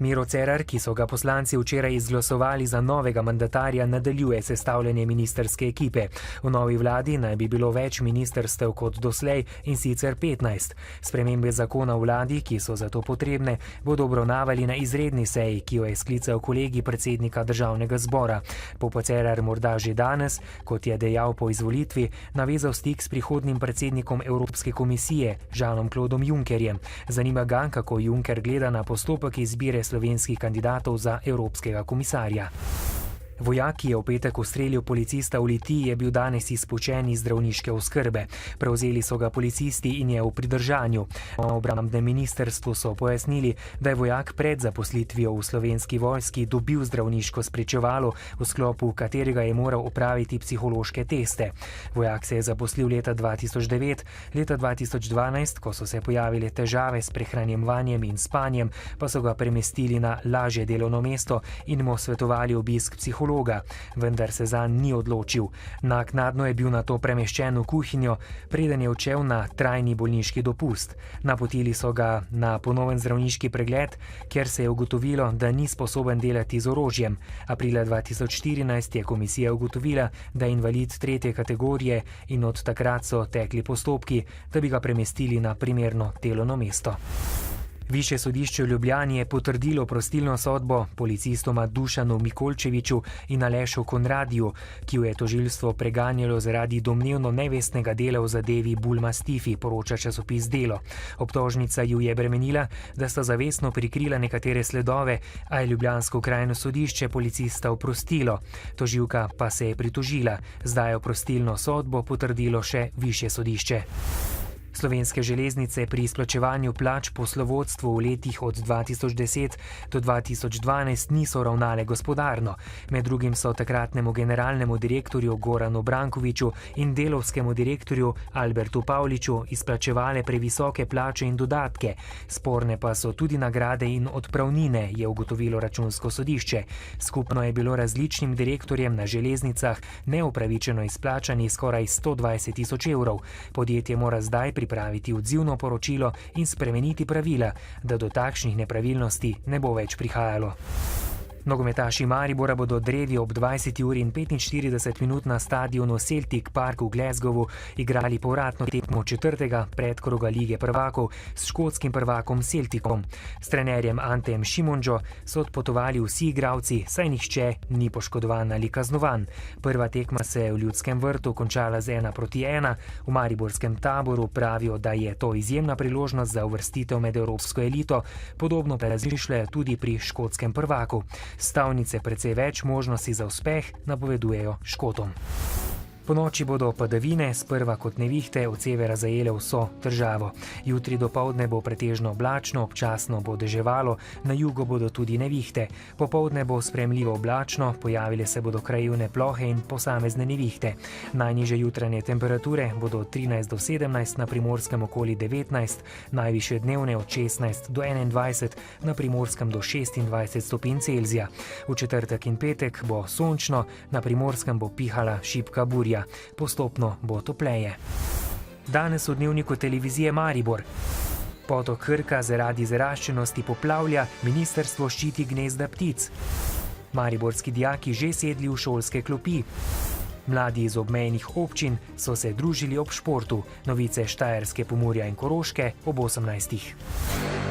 Miro Cerar, ki so ga poslanci včeraj izglasovali za novega mandatarja, nadaljuje sestavljanje ministrske ekipe. V novi vladi naj bi bilo več ministrstev kot doslej, in sicer 15. Spremembe zakona v vladi, ki so za to potrebne, bodo obravnavali na izredni seji, ki jo je sklical kolegij predsednika državnega zbora. Bo pa Cerar morda že danes, kot je dejal po izvolitvi, navezal stik s prihodnjim predsednikom Evropske komisije, Jeanom-Claudom Junckerjem. Zanima ga, kako Juncker gleda na postopek izbire slovenskih kandidatov za evropskega komisarja. Vojak, ki je v petek ustrelil policista v Litiji, je bil danes izpuščen iz zdravniške oskrbe. Prevzeli so ga policisti in je v pridržanju. Na obrambnem ministrstvu so pojasnili, da je vojak pred zaposlitvijo v Slovenski vojski dobil zdravniško spričevalo, v sklopu katerega je moral opraviti psihološke teste. Vojak se je zaposlil leta 2009, leta 2012, ko so se pojavile težave s prehranjevanjem in spanjem, pa so ga premestili na lažje delovno mesto in mu svetovali obisk psihologa, vendar se zanj ni odločil. Naknadno je bil nato premeščen v kuhinjo, preden je odšel na trajni bolniški dopust. Napotili so ga na ponoven zdravniški pregled, kjer se je ugotovilo, da ni sposoben delati z orožjem. Aprila 2014 je komisija ugotovila, da je invalid 3. kategorije in od takrat so tekli postopki, da bi ga premestili na primerno delovno mesto. Višje sodišče v Ljubljani je potrdilo oprostilno sodbo policistoma Dušanu Mikolčeviću in Alešu Konradiju, ki jo je tožilstvo preganjalo zaradi domnevno nevestnega dela v zadevi Bulmastifi, poroča časopis Delo. Obtožnica ju je bremenila, da sta zavestno prikrila nekatere sledove, a je ljubljansko okrajno sodišče policista oprostilo. Tožilka pa se je pritožila. Zdaj je oprostilno sodbo potrdilo še višje sodišče. Slovenske železnice pri izplačevanju plač poslovodstvu v letih od 2010 do 2012 niso ravnale gospodarno. Med drugim so takratnemu generalnemu direktorju Goranu Brankoviču in delovskemu direktorju Albertu Pavliču izplačevale previsoke plače in dodatke. Sporne pa so tudi nagrade in odpravnine, je ugotovilo računsko sodišče. Skupno je bilo različnim direktorjem na železnicah neupravičeno izplačani skoraj 120 tisoč evrov. Podjetje mora zdaj pripraviti odzivno poročilo in spremeniti pravila, da do takšnih nepravilnosti ne bo več prihajalo. Nogometaši Maribora bodo drevi ob 20:45 na stadionu Celtic Park v Glasgowu igrali povratno tekmo 4. predkroga Lige prvakov s škotskim prvakom Celticom. S trenerjem Antejem Šimunžo so odpotovali vsi igralci, saj nihče ni poškodovan ali kaznovan. Prva tekma se je v Ljudskem vrtu končala z 1:1. V mariborskem taboru pravijo, da je to izjemna priložnost za uvrstitev med evropsko elito, podobno pa razmišljajo tudi pri škotskem prvaku. Stavnice precej več možnosti za uspeh napovedujejo Škotom. Ponoči bodo padavine, sprva kot nevihte, od severa zajele vso državo. Jutri dopoldne bo pretežno oblačno, občasno bo deževalo, na jugu bodo tudi nevihte. Popoldne bo sprejemljivo oblačno, pojavile se bodo krajevne plohe in posamezne nevihte. Najnižje jutranje temperature bodo od 13 do 17, na Primorskem okoli 19, najvišje dnevne od 16 do 21, na Primorskem do 26 stopinj Celzija. V četrtek in petek bo sončno, na Primorskem bo pihala šibka burja. Postopno bo topleje. Danes v dnevniku televizije Maribor. Potok Krka zaradi zaraščenosti poplavlja, ministrstvo ščiti gnezda ptic. Mariborski dijaki že sedli v šolske klopi. Mladi iz obmejnih občin so se družili ob športu. Novice Štajerske, Pomurja in Koroške ob 18.